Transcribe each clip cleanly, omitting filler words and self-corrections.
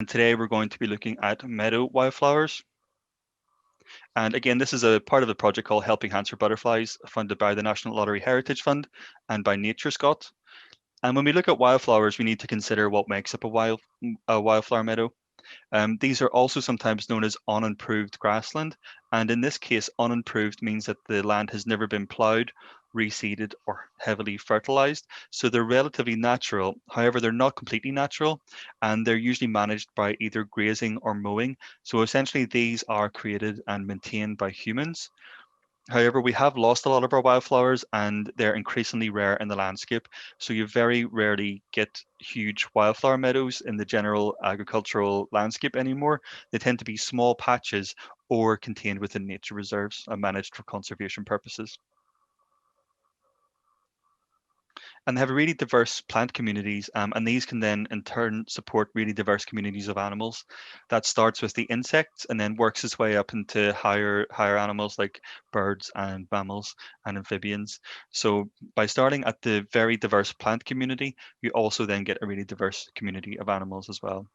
And today we're going to be looking at meadow wildflowers. And again, this is a part of a project called Helping Hands for Butterflies, funded by the National Lottery Heritage Fund and by NatureScot. And when we look at wildflowers, we need to consider what makes up a wildflower meadow. These are also sometimes known as unimproved grassland. And in this case, unimproved means that the land has never been ploughed, reseeded, or heavily fertilized. So they're relatively natural. However, they're not completely natural, and they're usually managed by either grazing or mowing. So essentially, these are created and maintained by humans. However, we have lost a lot of our wildflowers and they're increasingly rare in the landscape. So you very rarely get huge wildflower meadows in the general agricultural landscape anymore. They tend to be small patches or contained within nature reserves and managed for conservation purposes. And they have really diverse plant communities, and these can then in turn support really diverse communities of animals. That starts with the insects and then works its way up into higher animals like birds and mammals and amphibians. So by starting at the very diverse plant community, you also then get a really diverse community of animals as well.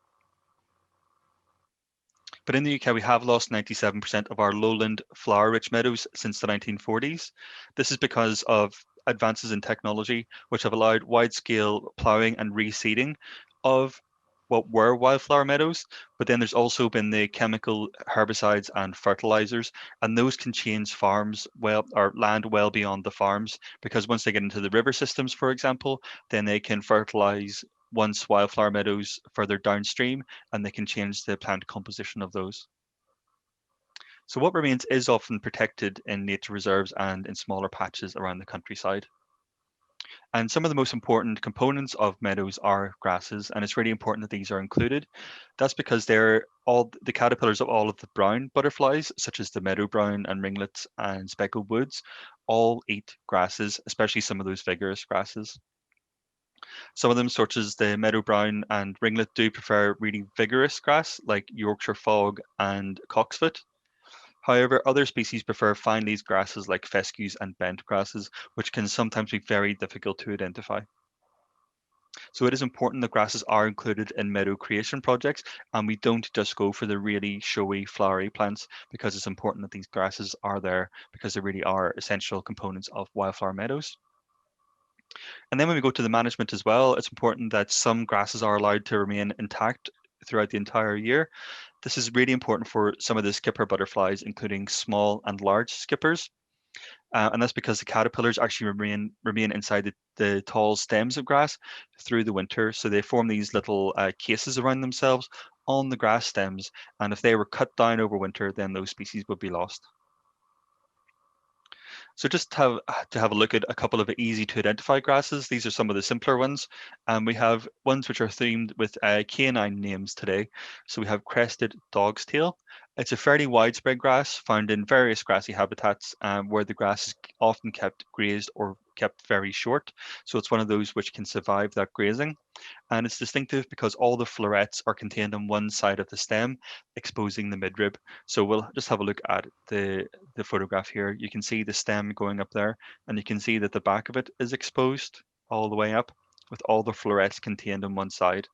But in the UK, we have lost 97% of our lowland flower-rich meadows since the 1940s. This is because of advances in technology, which have allowed wide-scale ploughing and reseeding of what were wildflower meadows. But then there's also been the chemical herbicides and fertilizers, and those can change farms well or land well beyond the farms because once they get into the river systems, for example, then they can fertilize once wildflower meadows further downstream and they can change the plant composition of those. So what remains is often protected in nature reserves and in smaller patches around the countryside. And some of the most important components of meadows are grasses, and it's really important that these are included. That's because they're all the caterpillars of all of the brown butterflies, such as the meadow brown and ringlets and speckled woods, all eat grasses, especially some of those vigorous grasses. Some of them, such as the meadow brown and ringlet, do prefer really vigorous grass like Yorkshire fog and cocksfoot. However, other species prefer fine leaved grasses like fescues and bent grasses, which can sometimes be very difficult to identify. So it is important that grasses are included in meadow creation projects, and we don't just go for the really showy, flowery plants because it's important that these grasses are there because they really are essential components of wildflower meadows. And then when we go to the management as well, it's important that some grasses are allowed to remain intact throughout the entire year. This is really important for some of the skipper butterflies, including small and large skippers. And that's because the caterpillars actually remain inside the tall stems of grass through the winter. So they form these little cases around themselves on the grass stems. And if they were cut down over winter, then those species would be lost. So just to have a look at a couple of easy to identify grasses. These are some of the simpler ones. We have ones which are themed with canine names today. So we have crested dog's tail. It's a fairly widespread grass found in various grassy habitats where the grass is often kept grazed or kept very short. So it's one of those which can survive that grazing. And it's distinctive because all the florets are contained on one side of the stem, exposing the midrib. So we'll just have a look at the photograph here. You can see the stem going up there, and you can see that the back of it is exposed all the way up with all the florets contained on one side.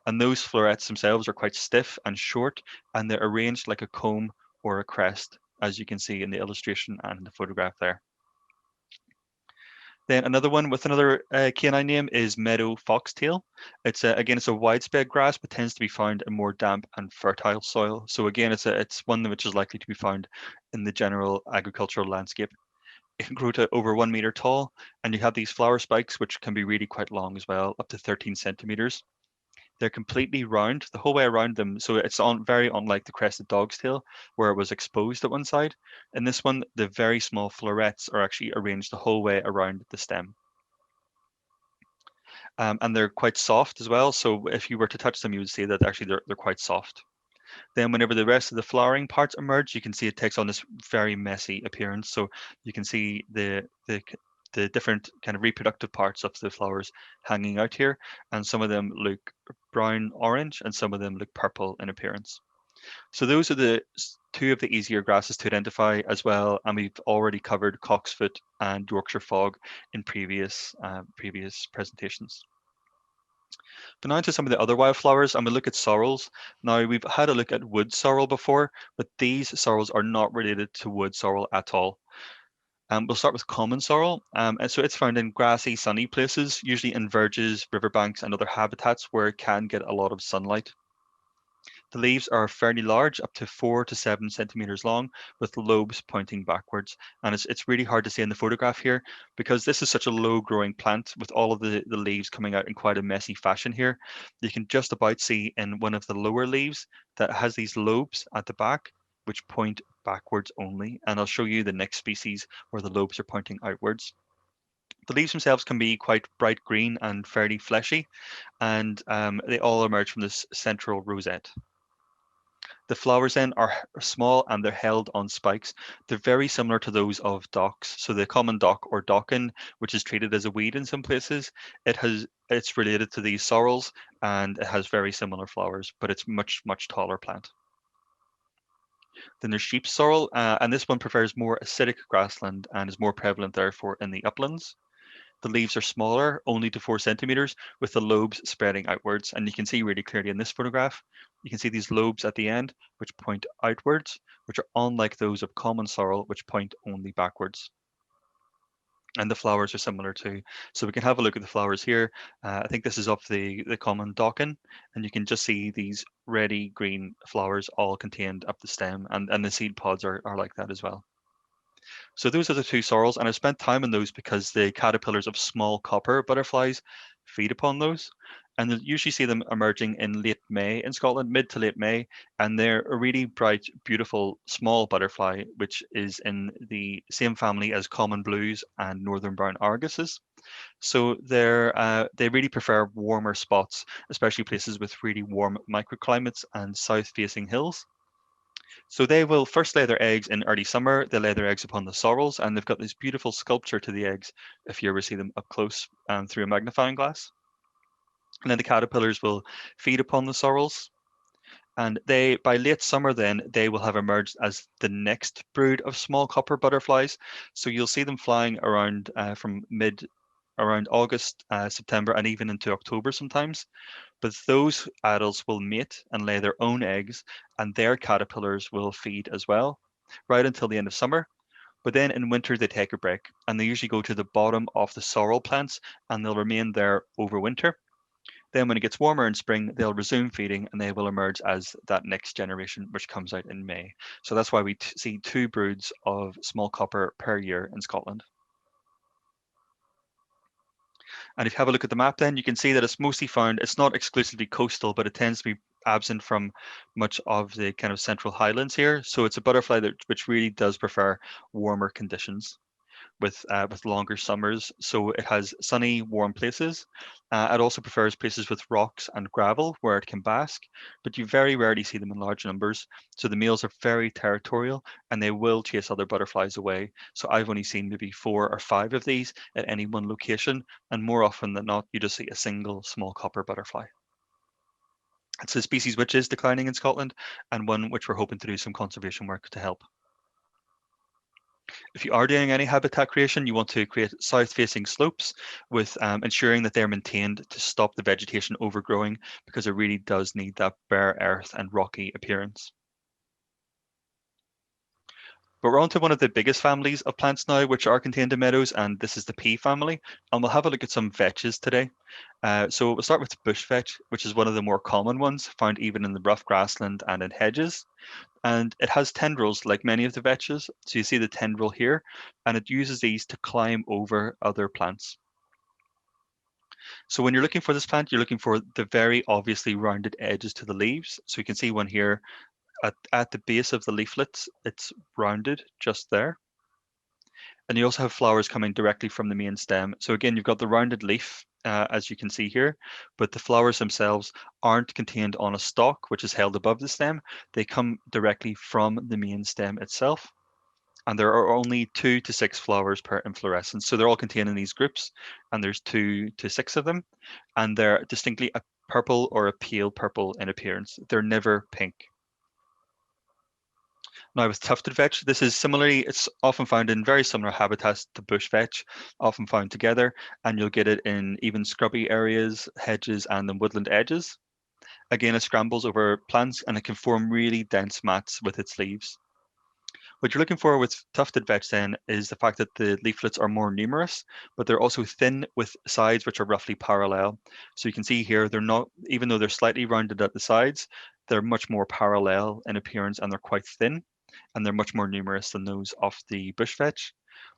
And those florets themselves are quite stiff and short, and they're arranged like a comb or a crest, as you can see in the illustration and the photograph there. Then another one with another canine name is meadow foxtail. Again, it's a widespread grass, but tends to be found in more damp and fertile soil. So again, it's one which is likely to be found in the general agricultural landscape. It can grow to over 1 meter tall, and you have these flower spikes, which can be really quite long as well, up to 13 centimeters. They're completely round the whole way around them, so it's very unlike the crested dog's tail, where it was exposed at one side. In this one, the very small florets are actually arranged the whole way around the stem. And they're quite soft as well. So if you were to touch them, you would see that actually they're quite soft. Then whenever the rest of the flowering parts emerge, you can see it takes on this very messy appearance. So you can see the different kind of reproductive parts of the flowers hanging out here, and some of them look brown orange, and some of them look purple in appearance. So those are two of the easier grasses to identify as well, and we've already covered cocksfoot and Yorkshire fog in previous presentations. But now to some of the other wildflowers, and we'll look at sorrels. Now we've had a look at wood sorrel before, but these sorrels are not related to wood sorrel at all. We'll start with common sorrel. And so it's found in grassy, sunny places, usually in verges, riverbanks, and other habitats where it can get a lot of sunlight. The leaves are fairly large, up to 4 to 7 centimeters long, with lobes pointing backwards. And it's really hard to see in the photograph here because this is such a low growing plant with all of the leaves coming out in quite a messy fashion here. You can just about see in one of the lower leaves that has these lobes at the back, which point backwards only. And I'll show you the next species where the lobes are pointing outwards. The leaves themselves can be quite bright green and fairly fleshy, and they all emerge from this central rosette. The flowers then are small and they're held on spikes. They're very similar to those of docks. So the common dock or dockin, which is treated as a weed in some places, it's related to these sorrels and it has very similar flowers, but it's much taller plant. Then there's sheep sorrel, and this one prefers more acidic grassland and is more prevalent therefore in the uplands. The leaves are smaller, only to 4 centimeters, with the lobes spreading outwards. And you can see really clearly in this photograph, you can see these lobes at the end, which point outwards, which are unlike those of common sorrel, which point only backwards. And the flowers are similar too. So we can have a look at the flowers here. I think this is of the common dockin, and you can just see these reddy green flowers all contained up the stem, and the seed pods are like that as well. So those are the two sorrels, and I've spent time on those because the caterpillars of small copper butterflies feed upon those. And you usually see them emerging in late May in Scotland, mid to late May, and they're a really bright, beautiful small butterfly, which is in the same family as common blues and northern brown arguses. So they really prefer warmer spots, especially places with really warm microclimates and south-facing hills. So they will first lay their eggs in early summer. They lay their eggs upon the sorrels, and they've got this beautiful sculpture to the eggs if you ever see them up close through a magnifying glass. And then the caterpillars will feed upon the sorrels. And by late summer, then they will have emerged as the next brood of small copper butterflies. So you'll see them flying around around August, September, and even into October sometimes. But those adults will mate and lay their own eggs, and their caterpillars will feed as well, right until the end of summer. But then in winter, they take a break, and they usually go to the bottom of the sorrel plants, and they'll remain there over winter. Then when it gets warmer in spring, they'll resume feeding, and they will emerge as that next generation, which comes out in May. So that's why we see two broods of small copper per year in Scotland. And if you have a look at the map, then you can see that it's mostly found, it's not exclusively coastal, but it tends to be absent from much of the kind of central highlands here. So it's a butterfly which really does prefer warmer conditions with longer summers. So it has sunny, warm places. It also prefers places with rocks and gravel where it can bask, but you very rarely see them in large numbers. So the males are very territorial and they will chase other butterflies away. So I've only seen maybe 4 or 5 of these at any one location, and more often than not, you just see a single small copper butterfly. It's a species which is declining in Scotland and one which we're hoping to do some conservation work to help. If you are doing any habitat creation, you want to create south-facing slopes with ensuring that they're maintained to stop the vegetation overgrowing because it really does need that bare earth and rocky appearance. But we're on to one of the biggest families of plants now, which are contained in meadows, and this is the pea family. And we'll have a look at some vetches today. So we'll start with bush vetch, which is one of the more common ones, found even in the rough grassland and in hedges. And it has tendrils like many of the vetches. So you see the tendril here, and it uses these to climb over other plants. So when you're looking for this plant, you're looking for the very obviously rounded edges to the leaves. So you can see one here at the base of the leaflets, it's rounded just there. And you also have flowers coming directly from the main stem. So again, you've got the rounded leaf, as you can see here, but the flowers themselves aren't contained on a stalk, which is held above the stem. They come directly from the main stem itself. And there are only 2 to 6 flowers per inflorescence. So they're all contained in these groups, and there's 2 to 6 of them. And they're distinctly a purple or a pale purple in appearance. They're never pink. Now with tufted vetch, this is similarly, it's often found in very similar habitats to bush vetch, often found together, and you'll get it in even scrubby areas, hedges, and in woodland edges. Again, it scrambles over plants and it can form really dense mats with its leaves. What you're looking for with tufted vetch then is the fact that the leaflets are more numerous, but they're also thin with sides which are roughly parallel. So you can see here, they're not, even though they're slightly rounded at the sides, they're much more parallel in appearance and they're quite thin and they're much more numerous than those of the bush vetch.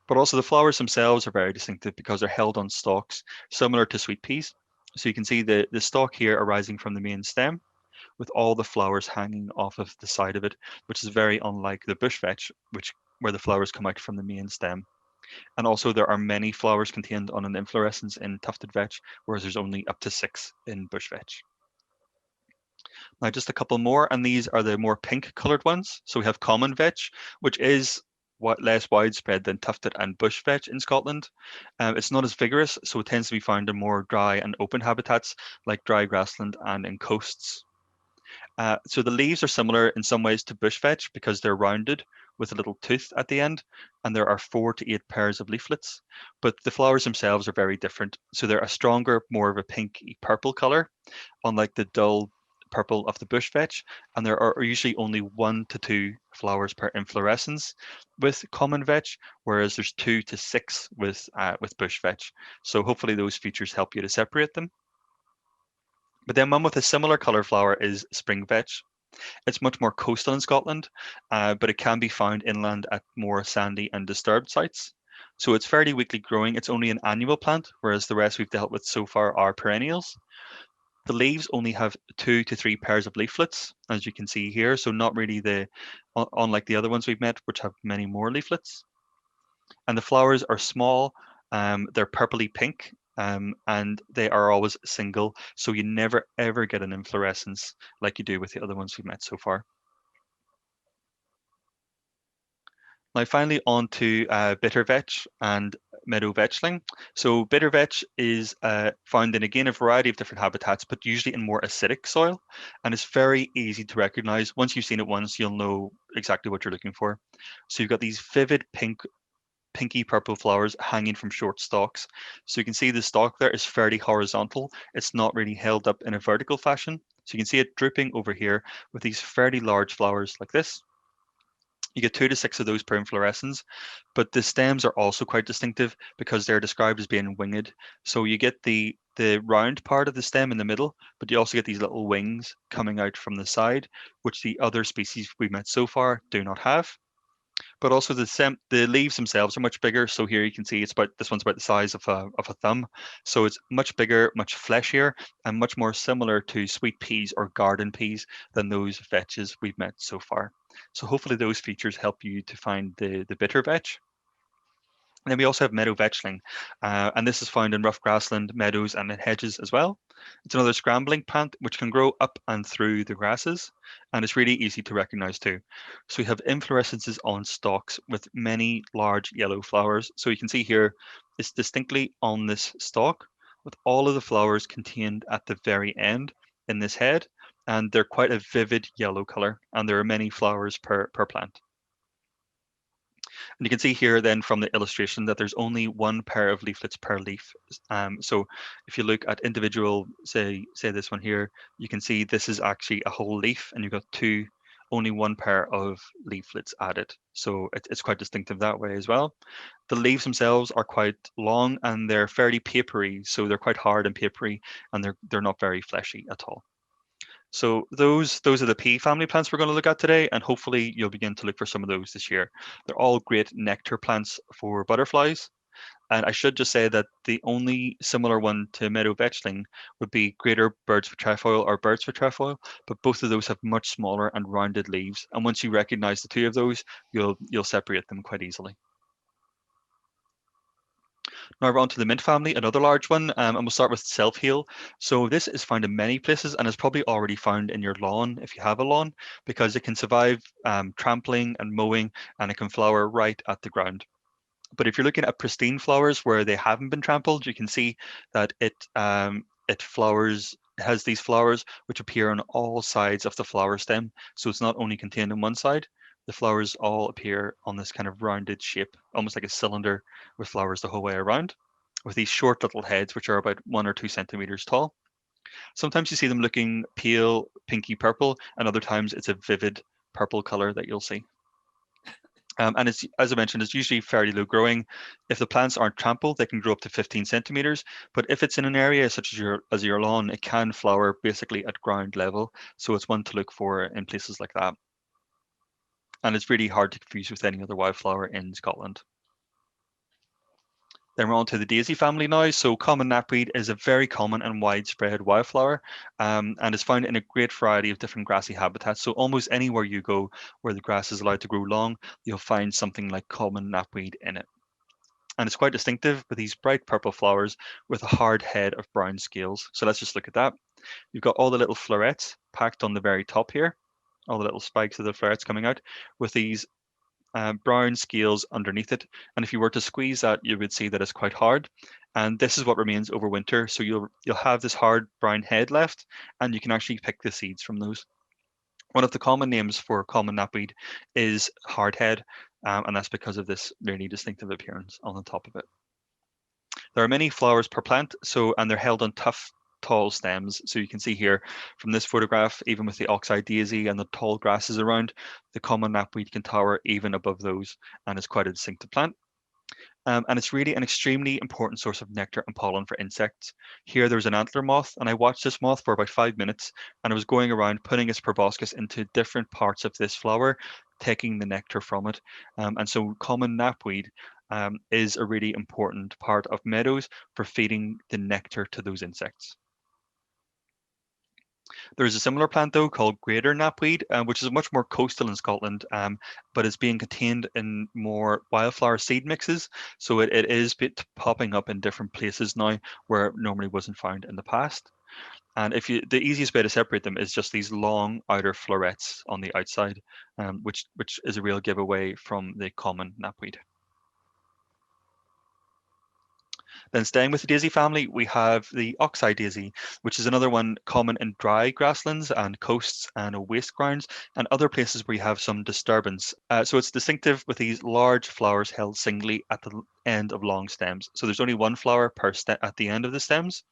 But also the flowers themselves are very distinctive because they're held on stalks, similar to sweet peas. So you can see the stalk here arising from the main stem with all the flowers hanging off of the side of it, which is very unlike the bush vetch, where the flowers come out from the main stem. And also there are many flowers contained on an inflorescence in tufted vetch, whereas there's only up to 6 in bush vetch. Now just a couple more, and these are the more pink colored ones. So we have common vetch, which is less widespread than tufted and bush vetch in Scotland. It's not as vigorous, so it tends to be found in more dry and open habitats like dry grassland and in coasts. So the leaves are similar in some ways to bush vetch because they're rounded with a little tooth at the end, and there are 4 to 8 pairs of leaflets. But the flowers themselves are very different. So they're a stronger, more of a pinky purple color, unlike the dull purple of the bush vetch. And there are usually only 1 to 2 flowers per inflorescence with common vetch, whereas there's 2 to 6 with bush vetch. So hopefully those features help you to separate them. But then one with a similar color flower is spring vetch. It's much more coastal in Scotland, but it can be found inland at more sandy and disturbed sites. So it's fairly weakly growing. It's only an annual plant, whereas the rest we've dealt with so far are perennials. The leaves only have 2 to 3 pairs of leaflets, as you can see here. So not really unlike the other ones we've met, which have many more leaflets. And the flowers are small. They're purpley pink, and they are always single. So you never ever get an inflorescence like you do with the other ones we've met so far. Now, finally, on to bitter vetch and meadow vetchling. So, bitter vetch is found in again a variety of different habitats, but usually in more acidic soil, and it's very easy to recognize. Once you've seen it once, you'll know exactly what you're looking for. So, you've got these vivid pinky purple flowers hanging from short stalks. So, you can see the stalk there is fairly horizontal. It's not really held up in a vertical fashion. So, you can see it drooping over here with these fairly large flowers like this. You get 2 to 6 of those per inflorescence, but the stems are also quite distinctive because they're described as being winged. So you get the round part of the stem in the middle, but you also get these little wings coming out from the side, which the other species we've met so far do not have. But also the leaves themselves are much bigger. So here you can see this one's about the size of a thumb. So it's much bigger, much fleshier, and much more similar to sweet peas or garden peas than those vetches we've met so far. So hopefully those features help you to find the bitter vetch. And then we also have meadow vetchling, and this is found in rough grassland, meadows, and in hedges as well. It's another scrambling plant which can grow up and through the grasses, and it's really easy to recognize too. So we have inflorescences on stalks with many large yellow flowers. So you can see here, it's distinctly on this stalk with all of the flowers contained at the very end in this head, and they're quite a vivid yellow color, and there are many flowers per plant. And you can see here then from the illustration that there's only 1 pair of leaflets per leaf. So if you look at individual, say this one here, you can see this is actually a whole leaf and you've got only 1 pair of leaflets added. So it's quite distinctive that way as well. The leaves themselves are quite long and they're fairly papery. So they're quite hard and papery and they're not very fleshy at all. So those are the pea family plants we're going to look at today, and hopefully you'll begin to look for some of those this year. They're all great nectar plants for butterflies. And I should just say that the only similar one to meadow vetchling would be greater birds with trefoil or birds with trefoil, but both of those have much smaller and rounded leaves. And once you recognize the 2 of those, you'll separate them quite easily. Now we're on to the mint family, another large one, and we'll start with self-heal. So this is found in many places and is probably already found in your lawn if you have a lawn, because it can survive trampling and mowing and it can flower right at the ground. But if you're looking at pristine flowers where they haven't been trampled, you can see that it flowers, has these flowers which appear on all sides of the flower stem. So it's not only contained on one side. the flowers all appear on this kind of rounded shape, almost like a cylinder with flowers the whole way around, with these short little heads, which are about 1 or 2 centimeters tall. Sometimes you see them looking pale, pinky purple, and other times it's a vivid purple color that you'll see. And it's, as I mentioned, it's usually fairly low growing. If the plants aren't trampled, they can grow up to 15 centimeters. But if it's in an area such as your lawn, it can flower basically at ground level. So it's one to look for in places like that. And it's really hard to confuse with any other wildflower in Scotland. Then we're on to the daisy family now. So common knapweed is a very common and widespread wildflower, and is found in a great variety of different grassy habitats. So almost anywhere you go where the grass is allowed to grow long, you'll find something like common knapweed in it. And it's quite distinctive with these bright purple flowers with a hard head of brown scales. So let's just look at that. You've got all the little florets packed on the very top here, all the little spikes of the florets coming out with these brown scales underneath it. And if you were to squeeze that, you would see that it's quite hard. And this is what remains over winter. So you'll have this hard brown head left, and you can actually pick the seeds from those. One of the common names for common knapweed is hardhead, and that's because of this really distinctive appearance on the top of it. There are many flowers per plant, and they're held on tough, tall stems. So you can see here from this photograph, even with the Oxeye Daisy and the tall grasses around, the common knapweed can tower even above those, and is quite a distinctive plant. And it's really an extremely important source of nectar and pollen for insects. Here there's an antler moth, and I watched this moth for about 5 minutes, and I was going around putting its proboscis into different parts of this flower, taking the nectar from it. And so common knapweed is a really important part of meadows for feeding the nectar to those insects. There's a similar plant though called greater knapweed, which is much more coastal in Scotland, but is being contained in more wildflower seed mixes. So it is popping up in different places now where it normally wasn't found in the past. And the easiest way to separate them is just these long outer florets on the outside, which is a real giveaway from the common knapweed. Then staying with the daisy family, we have the Oxeye Daisy, which is another one common in dry grasslands and coasts and waste grounds and other places where you have some disturbance. So it's distinctive with these large flowers held singly at the end of long stems. So there's only one flower per at the end of the stems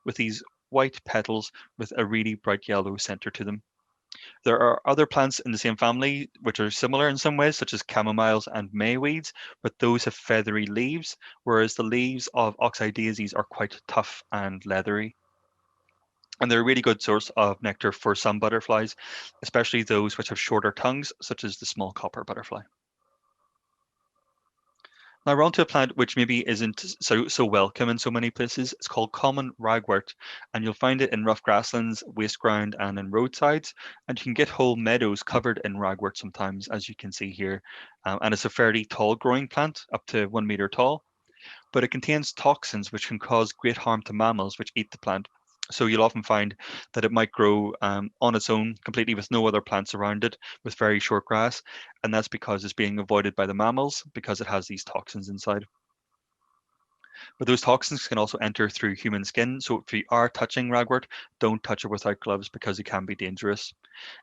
with these white petals with a really bright yellow center to them. There are other plants in the same family which are similar in some ways, such as chamomiles and mayweeds, but those have feathery leaves, whereas the leaves of oxeye daisies are quite tough and leathery. And they're a really good source of nectar for some butterflies, especially those which have shorter tongues, such as the small copper butterfly. Now we're on to a plant which maybe isn't so welcome in so many places. It's called common ragwort, and you'll find it in rough grasslands, waste ground, and in roadsides. And you can get whole meadows covered in ragwort sometimes, as you can see here. And it's a fairly tall growing plant, up to 1 meter tall, but it contains toxins which can cause great harm to mammals which eat the plant. So you'll often find that it might grow on its own, completely with no other plants around it, with very short grass, and that's because it's being avoided by the mammals because it has these toxins inside. But those toxins can also enter through human skin. So if you are touching ragwort, don't touch it without gloves because it can be dangerous.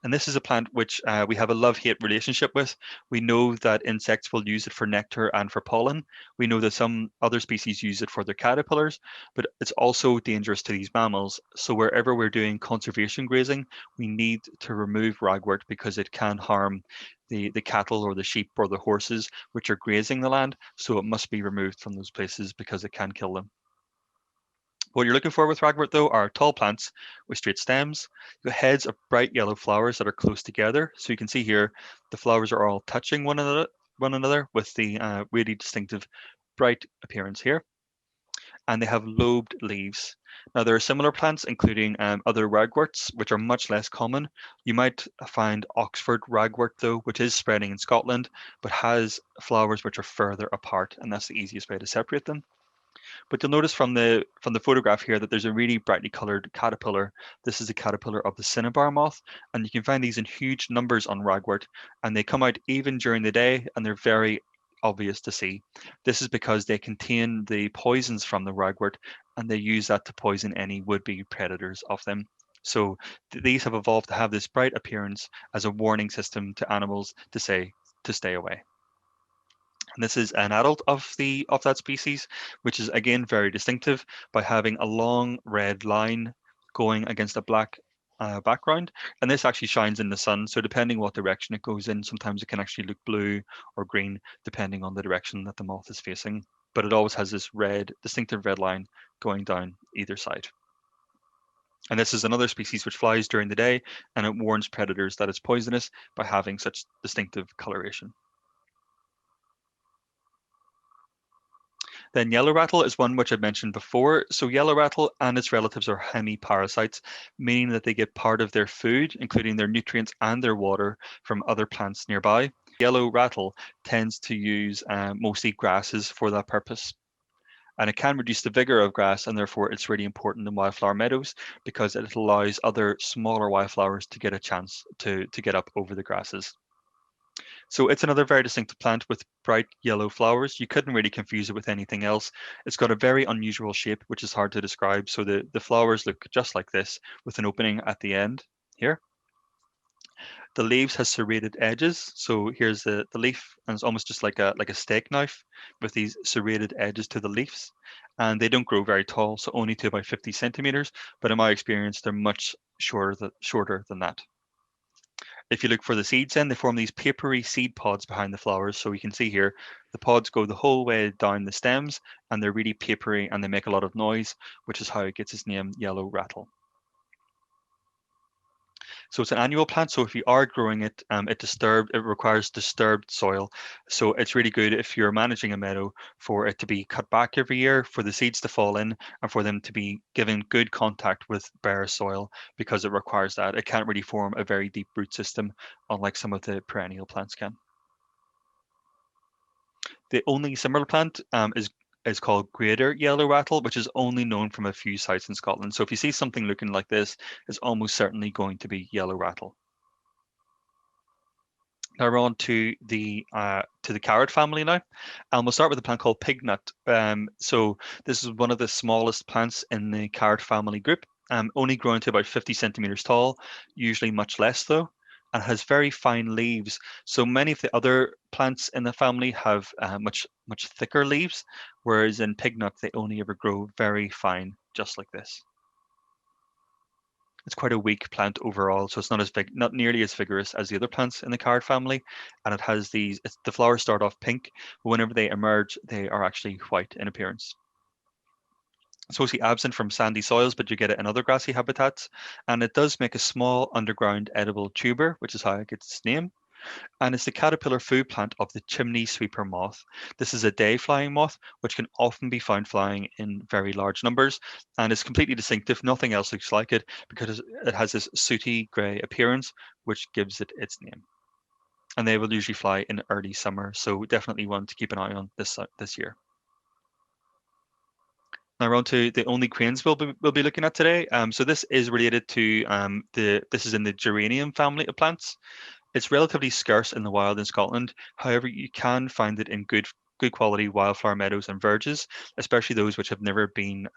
And this is a plant which we have a love-hate relationship with. We know that insects will use it for nectar and for pollen. We know that some other species use it for their caterpillars, but it's also dangerous to these mammals. So wherever we're doing conservation grazing, we need to remove ragwort because it can harm the cattle or the sheep or the horses which are grazing the land. So it must be removed from those places because it can kill them. What you're looking for with ragwort, though, are tall plants with straight stems, the heads of bright yellow flowers that are close together. So you can see here, the flowers are all touching one another with the really distinctive bright appearance here. And they have lobed leaves. Now, there are similar plants, including other ragworts, which are much less common. You might find Oxford ragwort, though, which is spreading in Scotland, but has flowers which are further apart, and that's the easiest way to separate them. But you'll notice from the photograph here that there's a really brightly colored caterpillar. This is a caterpillar of the cinnabar moth, and you can find these in huge numbers on ragwort, and they come out even during the day, and they're very obvious to see. This is because they contain the poisons from the ragwort, and they use that to poison any would-be predators of them. So these have evolved to have this bright appearance as a warning system to animals to say to stay away. And this is an adult of that species, which is again very distinctive by having a long red line going against a black background. And this actually shines in the sun. So depending what direction it goes in, sometimes it can actually look blue or green, depending on the direction that the moth is facing. But it always has this distinctive red line going down either side. And this is another species which flies during the day, and it warns predators that it's poisonous by having such distinctive coloration. Then yellow rattle is one which I mentioned before. So yellow rattle and its relatives are hemiparasites, meaning that they get part of their food, including their nutrients and their water, from other plants nearby. Yellow rattle tends to use mostly grasses for that purpose. And it can reduce the vigor of grass, and therefore it's really important in wildflower meadows because it allows other smaller wildflowers to get a chance to get up over the grasses. So it's another very distinctive plant with bright yellow flowers. You couldn't really confuse it with anything else. It's got a very unusual shape, which is hard to describe. So the flowers look just like this with an opening at the end here. The leaves has serrated edges. So here's the leaf, and it's almost just like a steak knife with these serrated edges to the leaves. And they don't grow very tall, so only to about 50 centimeters. But in my experience, they're much shorter than that. If you look for the seeds then, they form these papery seed pods behind the flowers. So you can see here, the pods go the whole way down the stems, and they're really papery and they make a lot of noise, which is how it gets its name, yellow rattle. So it's an annual plant. So if you are growing it, it requires disturbed soil. So it's really good if you're managing a meadow for it to be cut back every year, for the seeds to fall in, and for them to be given good contact with bare soil, because it requires that. It can't really form a very deep root system, unlike some of the perennial plants can. The only similar plant is called greater yellow rattle, which is only known from a few sites in Scotland. So if you see something looking like this, it's almost certainly going to be yellow rattle. Now we're on to the carrot family now, and we'll start with a plant called pignut. So this is one of the smallest plants in the carrot family group, only growing to about 50 centimeters tall, usually much less though, and has very fine leaves. So many of the other plants in the family have much thicker leaves, whereas in pignut they only ever grow very fine, just like this. It's quite a weak plant overall, so it's not nearly as vigorous as the other plants in the carrot family. And it has the flowers start off pink, but whenever they emerge, they are actually white in appearance. It's mostly absent from sandy soils, but you get it in other grassy habitats. And it does make a small underground edible tuber, which is how it gets its name. And it's the caterpillar food plant of the chimney sweeper moth. This is a day flying moth, which can often be found flying in very large numbers, and is completely distinctive. Nothing else looks like it because it has this sooty grey appearance, which gives it its name. And they will usually fly in early summer, so definitely one to keep an eye on this year. Now we're on to the only cranes we'll be looking at today. So this is related to this is in the geranium family of plants. It's relatively scarce in the wild in Scotland. However, you can find it in good quality wildflower meadows and verges, especially those which have never been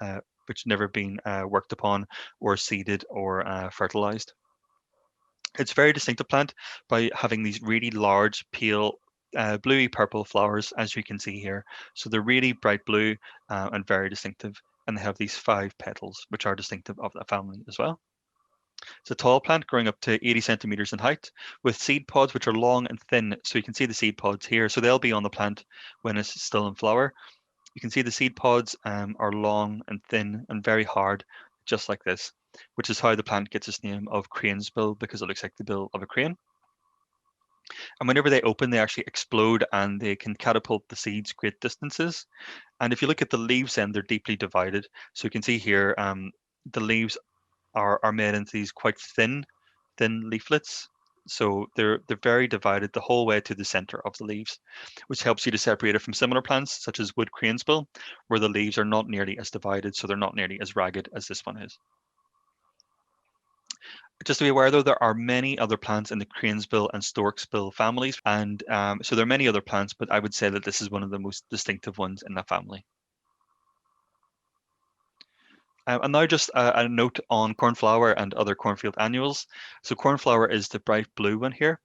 worked upon or seeded or fertilized. It's a very distinctive plant by having these really large, pale, bluey purple flowers, as you can see here. So they're really bright blue and very distinctive, and they have these 5 petals, which are distinctive of that family as well. It's a tall plant growing up to 80 centimeters in height with seed pods which are long and thin. So you can see the seed pods here. So they'll be on the plant when it's still in flower. You can see the seed pods are long and thin and very hard, just like this, which is how the plant gets its name of crane's bill, because it looks like the bill of a crane. And whenever they open, they actually explode and they can catapult the seeds great distances. And if you look at the leaves, then they're deeply divided. So you can see here, the leaves are made into these quite thin leaflets. So they're very divided the whole way to the center of the leaves, which helps you to separate it from similar plants such as wood cranesbill, where the leaves are not nearly as divided, so they're not nearly as ragged as this one is. Just to be aware though, there are many other plants in the cranesbill and storksbill families, and so there are many other plants, but I would say that this is one of the most distinctive ones in that family. And now just a note on cornflower and other cornfield annuals. So cornflower is the bright blue one here,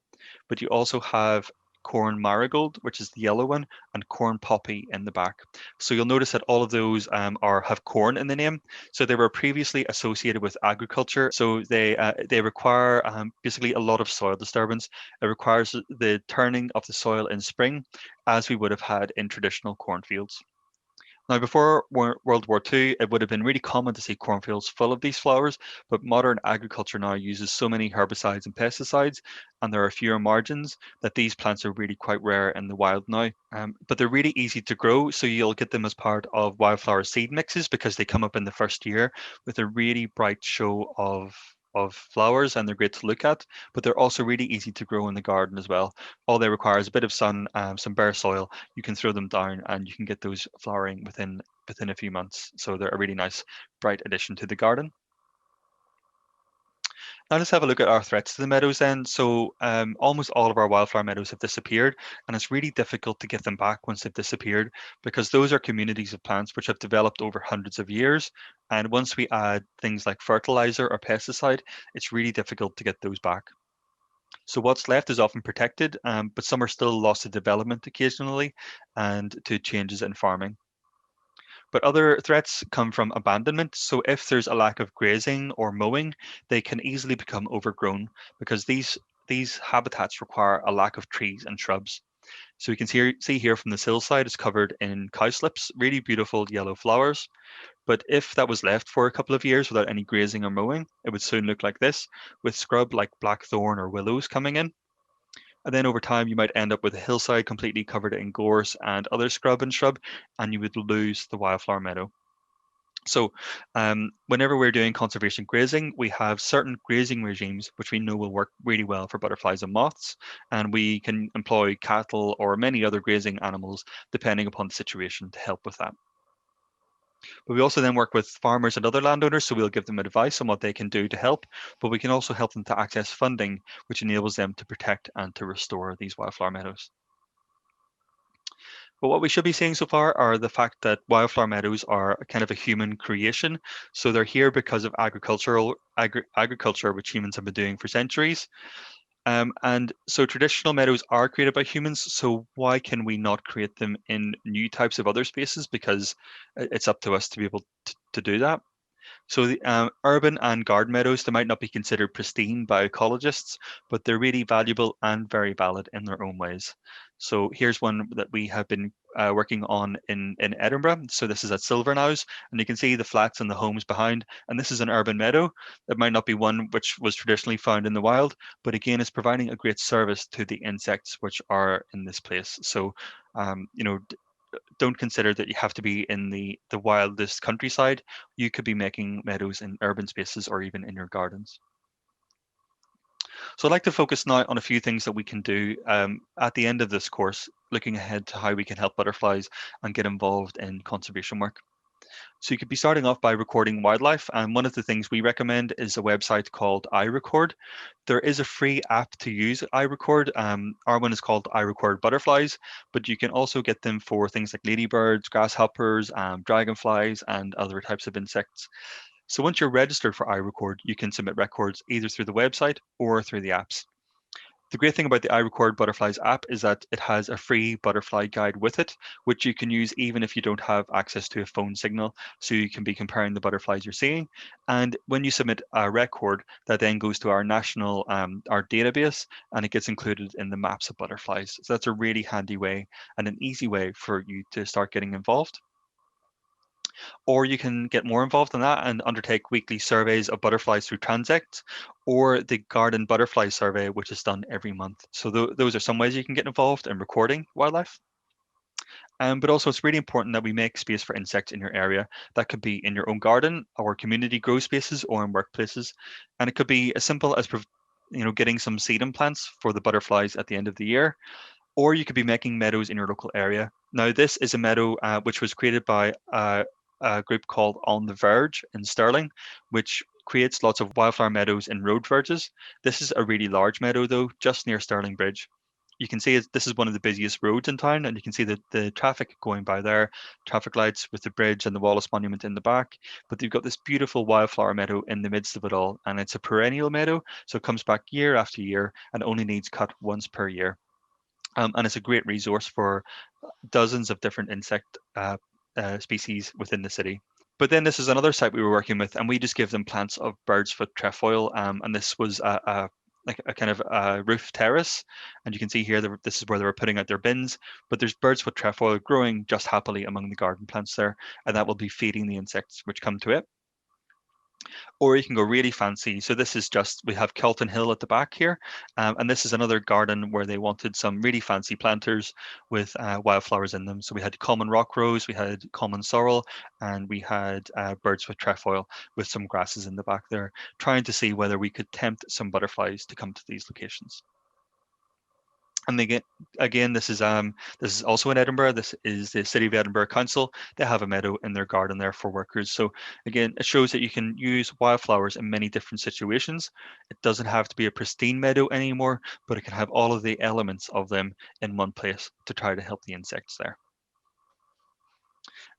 but you also have corn marigold, which is the yellow one, and corn poppy in the back. So you'll notice that all of those have corn in the name. So they were previously associated with agriculture. So they require basically a lot of soil disturbance. It requires the turning of the soil in spring, as we would have had in traditional cornfields. Now, before World War II, it would have been really common to see cornfields full of these flowers, but modern agriculture now uses so many herbicides and pesticides, and there are fewer margins that these plants are really quite rare in the wild now. But they're really easy to grow, so you'll get them as part of wildflower seed mixes because they come up in the first year with a really bright show of flowers, and they're great to look at, but they're also really easy to grow in the garden as well. All they require is a bit of sun, some bare soil. You can throw them down and you can get those flowering within a few months. So they're a really nice bright addition to the garden. Now let's have a look at our threats to the meadows then. So almost all of our wildflower meadows have disappeared, and it's really difficult to get them back once they've disappeared because those are communities of plants which have developed over hundreds of years. And once we add things like fertilizer or pesticide, it's really difficult to get those back. So what's left is often protected, but some are still lost to development occasionally and to changes in farming. But other threats come from abandonment. So if there's a lack of grazing or mowing, they can easily become overgrown because these habitats require a lack of trees and shrubs. So you can see here from this hillside, it's covered in cowslips, really beautiful yellow flowers. But if that was left for a couple of years without any grazing or mowing, it would soon look like this, with scrub like blackthorn or willows coming in. And then over time, you might end up with a hillside completely covered in gorse and other scrub and shrub, and you would lose the wildflower meadow. So, whenever we're doing conservation grazing, we have certain grazing regimes which we know will work really well for butterflies and moths, and we can employ cattle or many other grazing animals depending upon the situation to help with that. But we also then work with farmers and other landowners, so we'll give them advice on what they can do to help, but we can also help them to access funding, which enables them to protect and to restore these wildflower meadows. But what we should be seeing so far are the fact that wildflower meadows are kind of a human creation. So they're here because of agriculture, which humans have been doing for centuries. And so traditional meadows are created by humans. So why can we not create them in new types of other spaces? Because it's up to us to be able to do that. So the urban and garden meadows, they might not be considered pristine by ecologists, but they're really valuable and very valid in their own ways. So here's one that we have been working on in Edinburgh. So this is at Silverknowes, and you can see the flats and the homes behind. And this is an urban meadow. It might not be one which was traditionally found in the wild, but again, it's providing a great service to the insects which are in this place. So, you know, don't consider that you have to be in the wildest countryside. You could be making meadows in urban spaces or even in your gardens. So I'd like to focus now on a few things that we can do at the end of this course, looking ahead to how we can help butterflies and get involved in conservation work. So you could be starting off by recording wildlife. And one of the things we recommend is a website called iRecord. There is a free app to use iRecord. Our one is called iRecord Butterflies, but you can also get them for things like ladybirds, grasshoppers, dragonflies, and other types of insects. So once you're registered for iRecord, you can submit records either through the website or through the apps. The great thing about the iRecord Butterflies app is that it has a free butterfly guide with it, which you can use even if you don't have access to a phone signal. So you can be comparing the butterflies you're seeing. And when you submit a record, that then goes to our national, our database, and it gets included in the maps of butterflies. So that's a really handy way and an easy way for you to start getting involved. Or you can get more involved in that and undertake weekly surveys of butterflies through transects, or the garden butterfly survey, which is done every month. So those are some ways you can get involved in recording wildlife. But also it's really important that we make space for insects in your area. That could be in your own garden or community grow spaces or in workplaces. And it could be as simple as getting some seeding plants for the butterflies at the end of the year, or you could be making meadows in your local area. Now, this is a meadow which was created by a group called On the Verge in Stirling, which creates lots of wildflower meadows in road verges. This is a really large meadow, though, just near Stirling Bridge. you can see this is one of the busiest roads in town, and you can see the traffic going by there, traffic lights with the bridge and the Wallace Monument in the back. But you've got this beautiful wildflower meadow in the midst of it all, and it's a perennial meadow, so it comes back year after year and only needs cut once per year. And it's a great resource for dozens of different insect species within the city. But then this is another site we were working with, and we just give them plants of bird's foot trefoil. And this was like a kind of a roof terrace. And you can see here, this is where they were putting out their bins. But there's bird's foot trefoil growing just happily among the garden plants there, and that will be feeding the insects which come to it. Or you can go really fancy. So this is just, we have Kelton Hill at the back here. And this is another garden where they wanted some really fancy planters with wildflowers in them. So we had common rock rose, we had common sorrel, and we had birds with trefoil with some grasses in the back there, trying to see whether we could tempt some butterflies to come to these locations. And again, this is also in Edinburgh. This is the City of Edinburgh Council. They have a meadow in their garden there for workers. So again, it shows that you can use wildflowers in many different situations. It doesn't have to be a pristine meadow anymore, but it can have all of the elements of them in one place to try to help the insects there.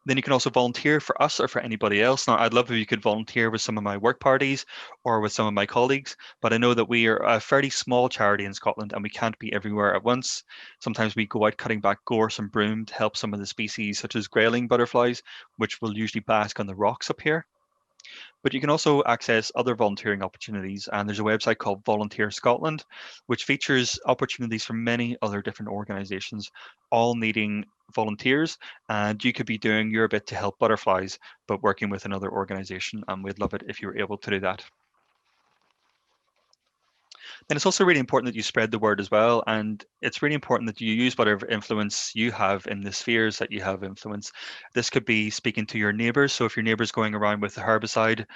Then you can also volunteer for us or for anybody else. Now, I'd love if you could volunteer with some of my work parties or with some of my colleagues, but I know that we are a fairly small charity in Scotland and we can't be everywhere at once. Sometimes we go out cutting back gorse and broom to help some of the species, such as grayling butterflies, which will usually bask on the rocks up here. But you can also access other volunteering opportunities, and there's a website called Volunteer Scotland, which features opportunities from many other different organisations, all needing volunteers. And you could be doing your bit to help butterflies, but working with another organisation, and we'd love it if you were able to do that. Then it's also really important that you spread the word as well. And it's really important that you use whatever influence you have in the spheres that you have influence. This could be speaking to your neighbors. So if your neighbor's going around with a herbicide,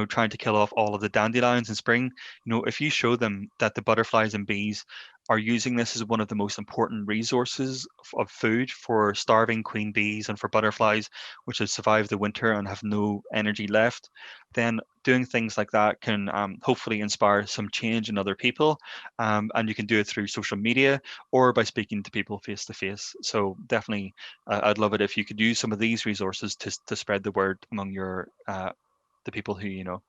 trying to kill off all of the dandelions in spring, if you show them that the butterflies and bees are using this as one of the most important resources of food for starving queen bees and for butterflies, which have survived the winter and have no energy left, then doing things like that can hopefully inspire some change in other people. And you can do it through social media or by speaking to people face to face. So definitely, I'd love it if you could use some of these resources to spread the word among the people who you know.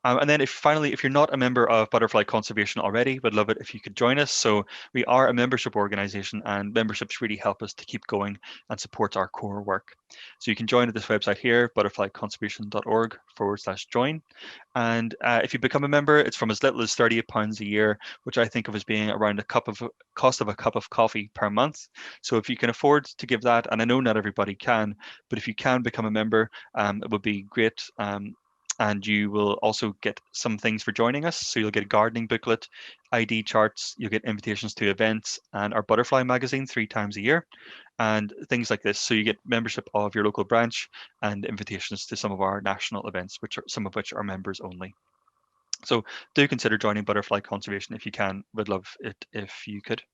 And then if you're not a member of Butterfly Conservation already, we'd love it if you could join us. So we are a membership organization and memberships really help us to keep going and support our core work. So you can join at this website here, butterflyconservation.org/join. And if you become a member, it's from as little as £38 a year, which I think of as being around cost of a cup of coffee per month. So if you can afford to give that, and I know not everybody can, but if you can become a member, it would be great. And you will also get some things for joining us. So you'll get a gardening booklet, ID charts, you'll get invitations to events and our butterfly magazine 3 times a year and things like this. So you get membership of your local branch and invitations to some of our national events, some of which are members only. So do consider joining Butterfly Conservation if you can. Would love it if you could.